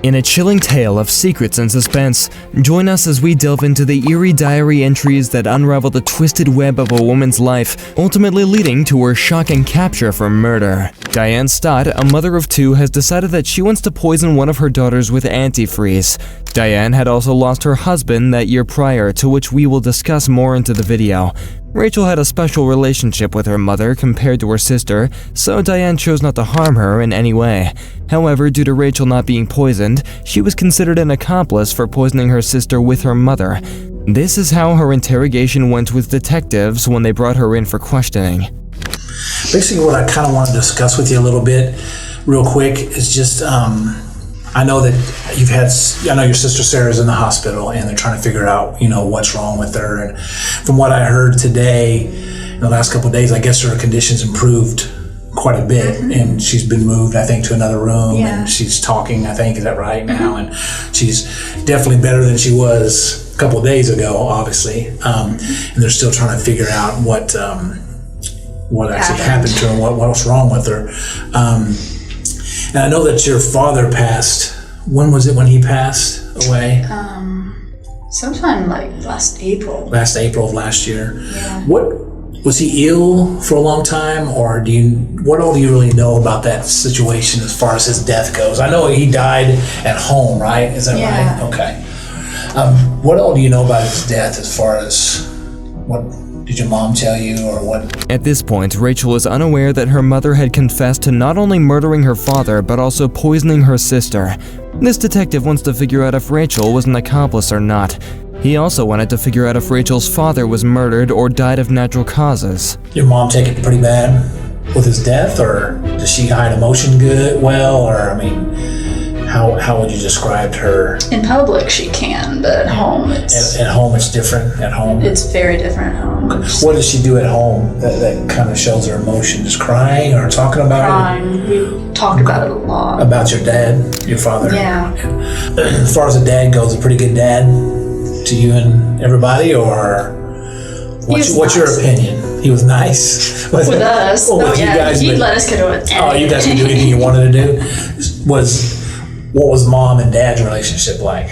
In a chilling tale of secrets and suspense, join us as we delve into the eerie diary entries that unravel the twisted web of a woman's life, ultimately leading to her shocking capture for murder. Diane Stott, a mother of two, has decided that she wants to poison one of her daughters with antifreeze. Diane had also lost her husband that year prior, to which we will discuss more into the video. Rachel had a special relationship with her mother compared to her sister, so Diane chose not to harm her in any way. However, due to Rachel not being poisoned, she was considered an accomplice for poisoning her sister with her mother. This is how her interrogation went with detectives when they brought her in for questioning. Basically, what I kind of want to discuss with you a little bit, real quick, is just, I know that I know your sister Sarah's in the hospital and they're trying to figure out, what's wrong with her. And from what I heard today, in the last couple of days, I guess her condition's improved quite a bit. Mm-hmm. And she's been moved, I think, to another room. Yeah. And she's talking, I think, is that right now? And she's definitely better than she was a couple of days ago, obviously. And they're still trying to figure out what actually happened to her, what was wrong with her. And I know that your father passed. When was it when he passed away? Sometime like last April. Last April of last year. Yeah. Was he ill for a long time, or what all do you really know about that situation as far as his death goes? I know he died at home, right? Is that right? Okay. What all do you know about his death as far as what did your mom tell you, or what? At this point, Rachel is unaware that her mother had confessed to not only murdering her father, but also poisoning her sister. This detective wants to figure out if Rachel was an accomplice or not. He also wanted to figure out if Rachel's father was murdered or died of natural causes. Your mom take it pretty bad with his death, or does she hide emotion well, or how would you describe her? In public she can, but at home it's... At home it's different? At home? It's very different at home. What does she do at home that kind of shows her emotion? Just crying or talking about it? Crying. We talked about it a lot. About your dad, your father? Yeah. As far as a dad goes, a pretty good dad to you and everybody, or what's your opinion? He was nice? With us. He'd let us go to it. Oh, you guys could do anything you wanted to do? What was mom and dad's relationship like?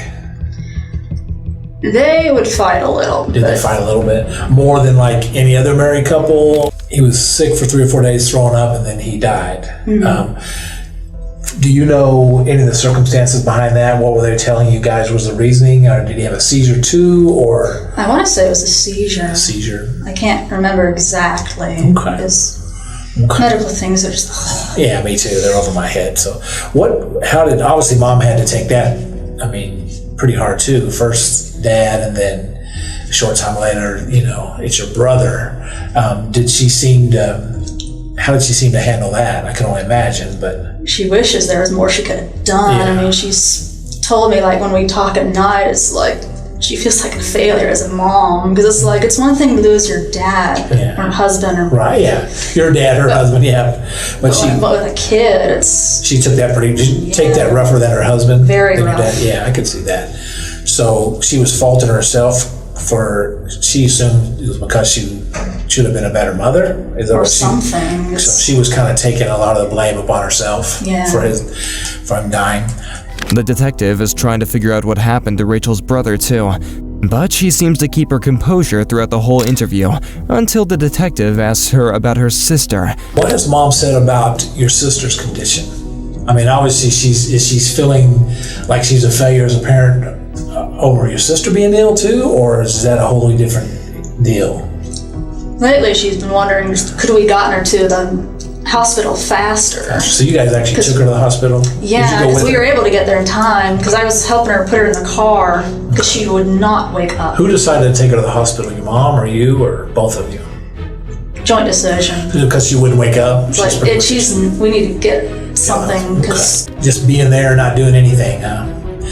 They would fight a little bit. Did they fight a little bit? More than like any other married couple? He was sick for 3 or 4 days, throwing up, and then he died. Mm-hmm. Do you know any of the circumstances behind that? What were they telling you guys was the reasoning? Or did he have a seizure too? Or I want to say it was a seizure. A seizure. I can't remember exactly. Okay. Because medical things are just... Yeah, me too. They're over my head. So obviously mom had to take that, pretty hard too. First dad, and then a short time later, it's your brother. How did she seem to handle that? I can only imagine, but... She wishes there was more she could have done. Yeah. She's told me, like, when we talk at night, it's like, she feels like a failure as a mom, because it's like, it's one thing to lose your dad or husband or... Right, yeah. Your dad, her husband, yeah. But with a kid, it's... She took that take that rougher than her husband? Very rough. Yeah, I could see that. So she was faulting herself she assumed it was because she should have been a better mother? Is that or something. So she was kind of taking a lot of the blame upon herself for him dying. The detective is trying to figure out what happened to Rachel's brother too, but she seems to keep her composure throughout the whole interview, until the detective asks her about her sister. What has mom said about your sister's condition? Obviously she's feeling like she's a failure as a parent over your sister being ill too, or is that a wholly different deal? Lately she's been wondering, could we gotten her to the hospital faster? So you guys actually took her to the hospital? Yeah, because we were able to get there in time, because I was helping her put her in the car, because she would not wake up. Who decided to take her to the hospital, your mom or you, or both of you? Joint decision. Because she wouldn't wake up? We need to get something, because... Okay. Just being there and not doing anything, huh?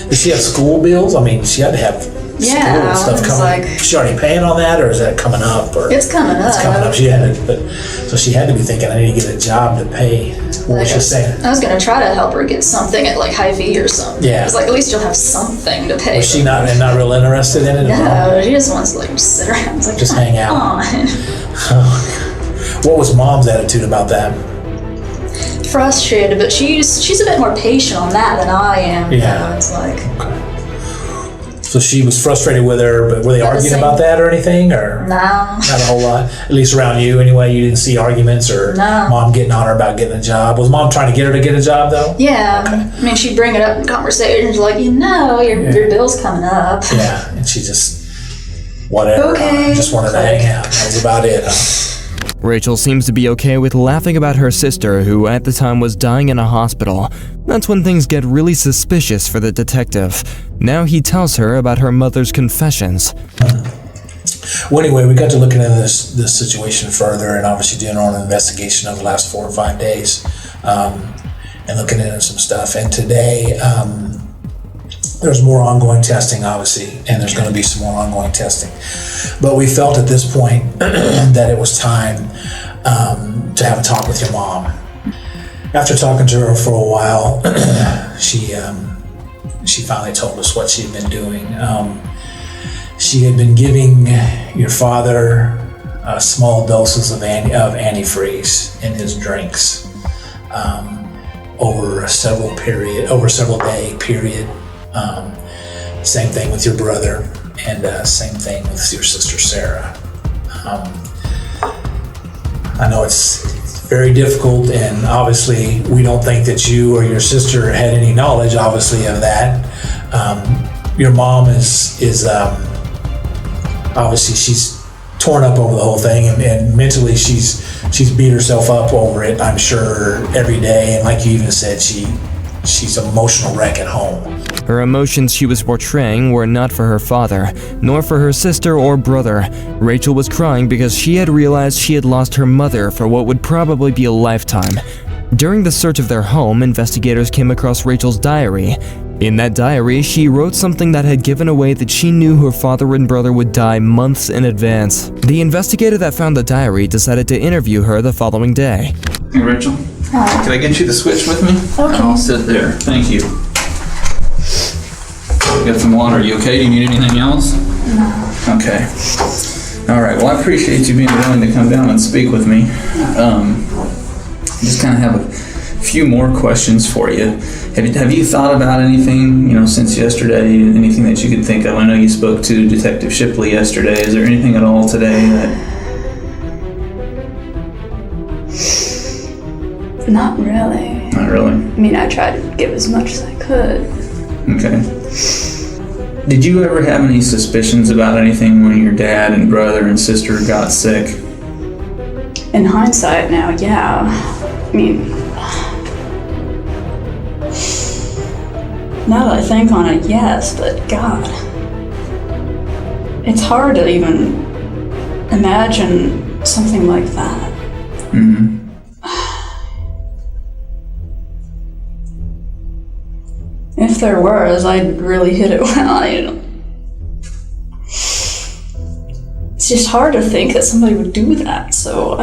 Does she have school bills? She had to have school stuff coming. Is she already paying on that, or is that coming up? Or it's coming up. It's coming up. So she had to be thinking, I need to get a job to pay. What was she saying? I was going to try to help her get something at like Hy-Vee or something. Yeah. It's like, at least you'll have something to pay. Was she not real interested in it at all? No, she just wants to sit around. Like, just hang out. On. What was mom's attitude about that? frustrated, but she's a bit more patient on that than I am. Yeah. It's like. So she was frustrated with her, but were they arguing about that or anything, or No. not a whole lot? At least around you, anyway. You didn't see arguments or mom getting on her about getting a job. Was mom trying to get her to get a job though? Yeah. Okay. I mean, she'd bring it up in conversations, like, your bill's coming up. Yeah, and she just whatever. Okay. Just wanted to hang out. That was about it. Huh? Rachel seems to be okay with laughing about her sister, who at the time was dying in a hospital. That's when things get really suspicious for the detective. Now he tells her about her mother's confessions. Well, anyway, we got to looking into this situation further, and obviously doing our own investigation of the last 4 or 5 days, and looking into some stuff. And today, there's more ongoing testing, obviously, and there's going to be some more ongoing testing. But we felt at this point that it was time to have a talk with your mom. After talking to her for a while, she finally told us what she'd been doing. She had been giving your father small doses of antifreeze in his drinks over several day period. Same thing with your brother, and same thing with your sister Sarah. I know it's very difficult, and obviously we don't think that you or your sister had any knowledge, obviously, of that. Your mom is obviously she's torn up over the whole thing, and mentally she's beat herself up over it, I'm sure, every day. And like you even said, she's an emotional wreck at home. Her emotions she was portraying were not for her father, nor for her sister or brother. Rachel was crying because she had realized she had lost her mother for what would probably be a lifetime. During the search of their home, investigators came across Rachel's diary. In that diary, she wrote something that had given away that she knew her father and brother would die months in advance. The investigator that found the diary decided to interview her the following day. Hey, Rachel. Hi. Can I get you the switch with me? Okay. I'll sit there. Thank you. Got some water. You okay? Do you need anything else? No. Okay. All right. Well, I appreciate you being willing to come down and speak with me. Just kind of have a few more questions for you. Have you thought about anything, since yesterday? Anything that you could think of? I know you spoke to Detective Shipley yesterday. Is there anything at all today that? Not really. Not really. I mean, I tried to give as much as I could. Okay. Did you ever have any suspicions about anything when your dad and brother and sister got sick? In hindsight now, yeah. I mean, now that I think on it, yes, but God. It's hard to even imagine something like that. Mm-hmm. If there was, I'd really hit it well. It's just hard to think that somebody would do that, so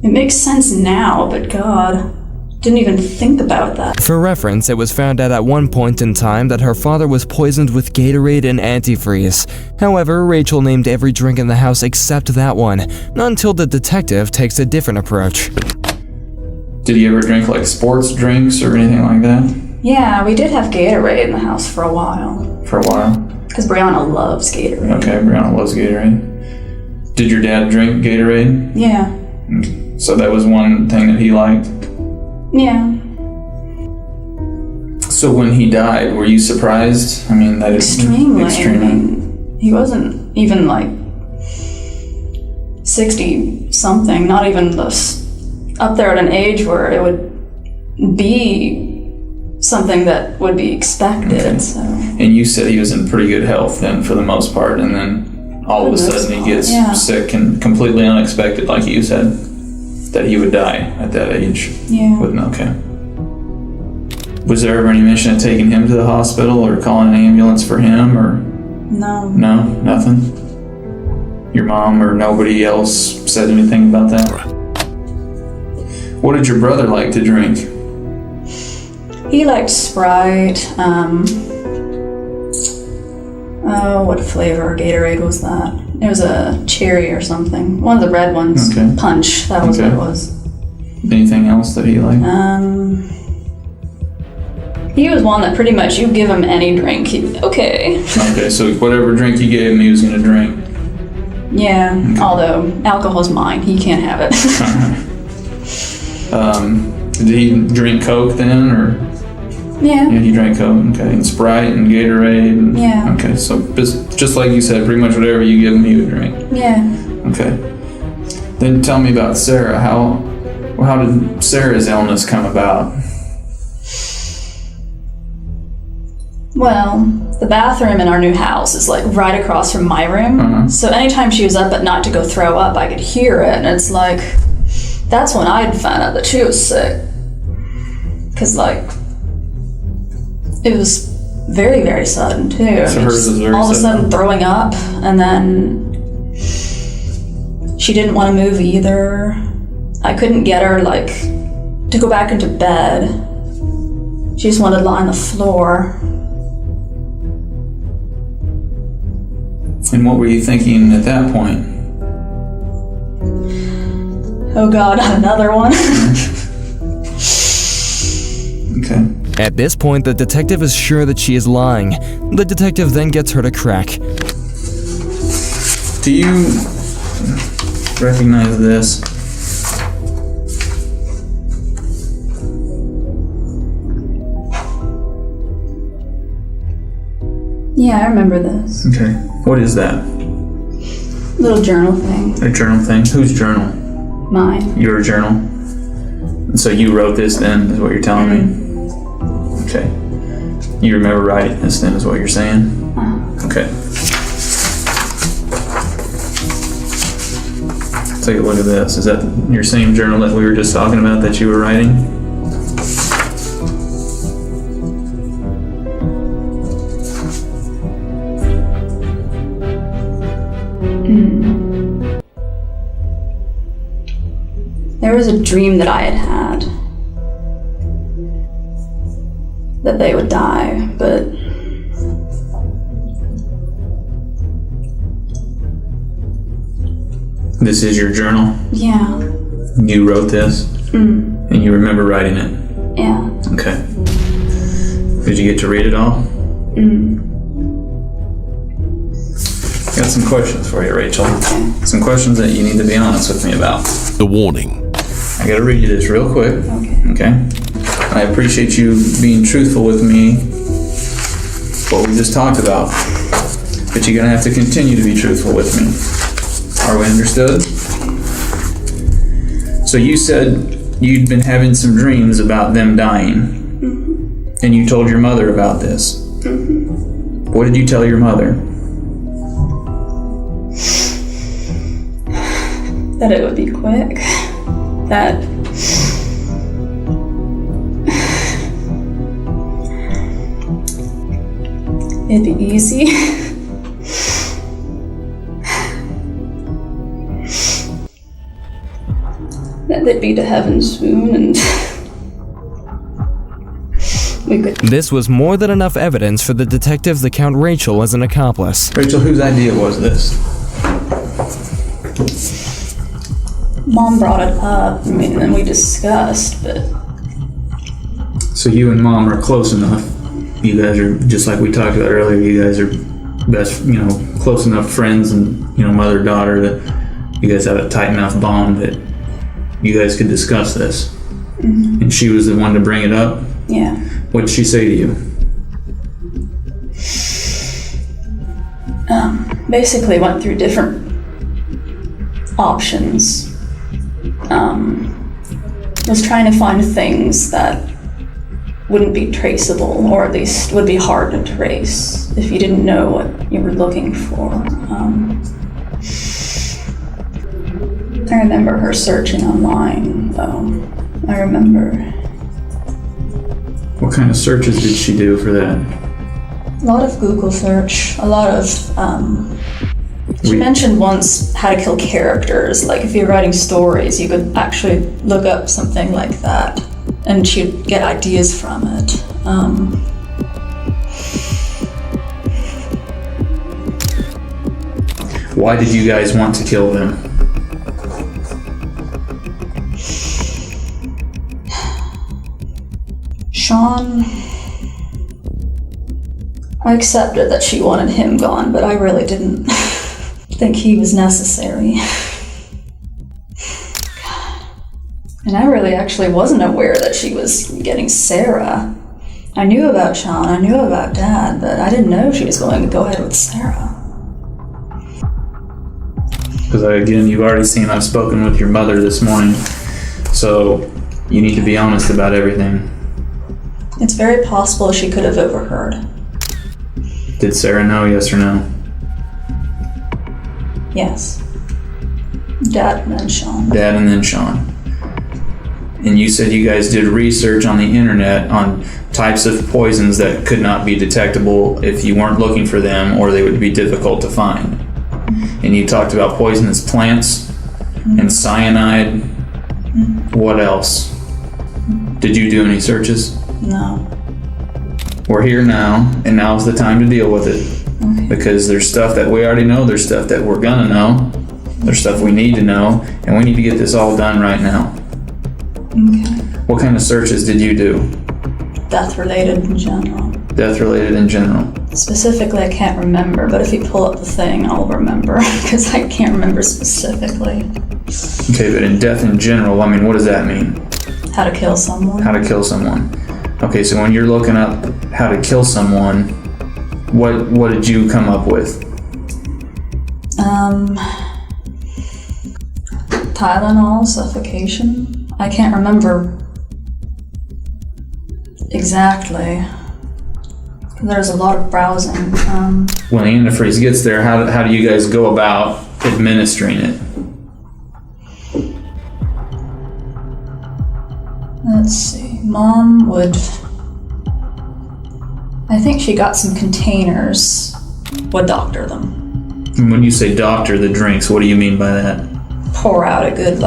it makes sense now, but God, didn't even think about that. For reference, it was found out at one point in time that her father was poisoned with Gatorade and antifreeze. However, Rachel named every drink in the house except that one, not until the detective takes a different approach. Did he ever drink like sports drinks or anything like that? Yeah, we did have Gatorade in the house for a while. For a while? Because Brianna loves Gatorade. Okay, Brianna loves Gatorade. Did your dad drink Gatorade? Yeah. So that was one thing that he liked? Yeah. So when he died, were you surprised? I mean, that extremely. I mean, he wasn't even like 60-something, not even up there at an age where it would be something that would be expected. Okay. So. And you said he was in pretty good health then for the most part, and then all of a sudden he gets sick and completely unexpected, like you said, that he would die at that age. Yeah. Okay. Was there ever any mention of taking him to the hospital or calling an ambulance for him, or? No. No? Nothing? Your mom or nobody else said anything about that? What did your brother like to drink? He liked Sprite. What flavor Gatorade was that? It was a cherry or something. One of the red ones. Okay. Punch. That was what it was. Anything else that he liked? He was one that pretty much you give him any drink, okay. Okay, so whatever drink you gave him, he was going to drink. Yeah, although alcohol's mine, he can't have it. Did he drink Coke then, or? Yeah. Yeah, he drank Coke, okay. And Sprite and Gatorade? And, Yeah. Okay, so just like you said, pretty much whatever you give him, he would drink. Yeah. Okay. Then tell me about Sarah. How did Sarah's illness come about? Well, the bathroom in our new house is like right across from my room. So anytime she was up at night to go throw up, I could hear it. And it's like, that's when I'd find out that she was sick. Because like, it was very, very sudden too. So hers was very all of a sudden. sudden throwing up, and then she didn't want to move either. I couldn't get her like to go back into bed. She just wanted to lie on the floor. And what were you thinking at that point? Oh God, another one. Okay. At this point, the detective is sure that she is lying. The detective then gets her to crack. Do you recognize this? Yeah, I remember this. Okay. What is that? Little journal thing. A journal thing? Whose journal? Mine. Your journal? And so you wrote this then, is what you're telling me? Okay. You remember writing this then, is what you're saying? Okay. Take a look at this. Is that your same journal that we were just talking about that you were writing? There was a dream that I had had that they would die, but This is your journal? yeah, You wrote this? And you remember writing it? yeah. Okay. Did you get to read it all? Got some questions for you, Rachel. Some questions that you need to be honest with me about. The warning. I gotta read you this real quick. Okay. I appreciate you being truthful with me, what we just talked about. But you're gonna have to continue to be truthful with me. Are we understood? So you said you'd been having some dreams about them dying. And you told your mother about this. What did you tell your mother? That it would be quick. That it'd be easy. That they'd be to heaven soon, and we could. This was more than enough evidence for the detectives to count Rachel as an accomplice. Rachel, whose idea was this? Mom brought it up. I mean, and we discussed, but So you and Mom are close enough. You guys are, just like we talked about earlier, you guys are best, close enough friends and, mother-daughter that you guys have a tight enough bond that you guys could discuss this. And she was the one to bring it up? yeah. What did she say to you? Basically went through different options. Was trying to find things that wouldn't be traceable, or at least would be hard to trace if you didn't know what you were looking for. I remember her searching online, though. I remember What kind of searches did she do for that? a lot of Google search, a lot of, she mentioned once how to kill characters. Like if you're writing stories, you could actually look up something like that and she'd get ideas from it. Why did you guys want to kill them? Sean, I accepted that she wanted him gone, but I really didn't think he was necessary. And I really actually wasn't aware that she was getting Sarah. I knew about Sean, I knew about Dad, but I didn't know she was going to go ahead with Sarah. Because again, you've already seen I've spoken with your mother this morning, so you need to be honest about everything. It's very possible she could have overheard. Did Sarah know, yes or no? Yes. Dad and then Sean. Dad and then Sean. And you said you guys did research on the internet on types of poisons that could not be detectable if you weren't looking for them, or they would be difficult to find. And you talked about poisonous plants and cyanide. What else? Did you do any searches? No. We're here now, and now's the time to deal with it. Okay. Because there's stuff that we already know, there's stuff that we're gonna know, there's stuff we need to know, and we need to get this all done right now. Okay. What kind of searches did you do? Death-related in general. Death-related in general. Specifically, I can't remember, but if you pull up the thing, I'll remember, because I can't remember specifically. Okay, but in death in general, I mean, what does that mean? How to kill someone. How to kill someone. Okay, so when you're looking up how to kill someone, what did you come up with? Tylenol, suffocation. I can't remember exactly. There's a lot of browsing. When the antifreeze gets there, how do you guys go about administering it? Let's see. Mom would... I think she got some containers, would doctor them. And when you say doctor the drinks, what do you mean by that? Pour out a good,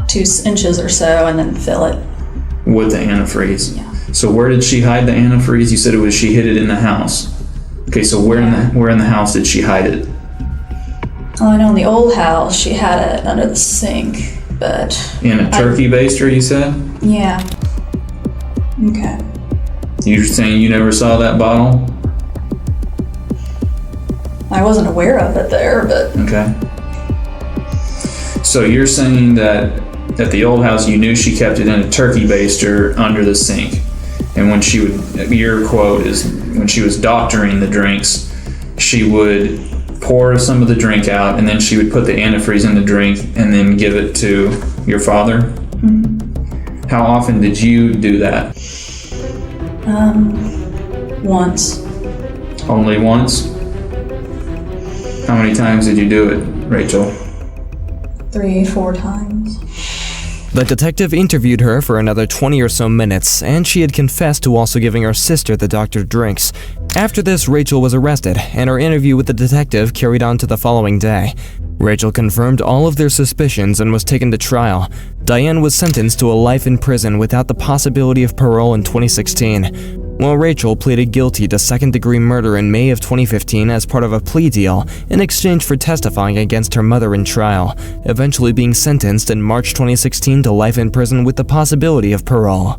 2 inches or so, and then fill it. With the antifreeze? Yeah. So where did she hide the antifreeze? You said she hid it in the house. Okay, so where in the house did she hide it? Well, I know in the old house she had it under the sink, but... In a turkey baster, you said? Yeah. Okay. You're saying you never saw that bottle? I wasn't aware of it there, but... Okay. So you're saying that at the old house you knew she kept it in a turkey baster under the sink. And when she would, your quote is, when she was doctoring the drinks, she would pour some of the drink out, and then she would put the antifreeze in the drink and then give it to your father? Mm-hmm. How often did you do that? Once. Only once? How many times did you do it, Rachel? 3-4 times. The detective interviewed her for another 20 or so minutes, and she had confessed to also giving her sister the doctored drinks. After this, Rachel was arrested, and her interview with the detective carried on to the following day. Rachel confirmed all of their suspicions and was taken to trial. Diane was sentenced to a life in prison without the possibility of parole in 2016, while Rachel pleaded guilty to second-degree murder in May of 2015 as part of a plea deal in exchange for testifying against her mother in trial, eventually being sentenced in March 2016 to life in prison with the possibility of parole.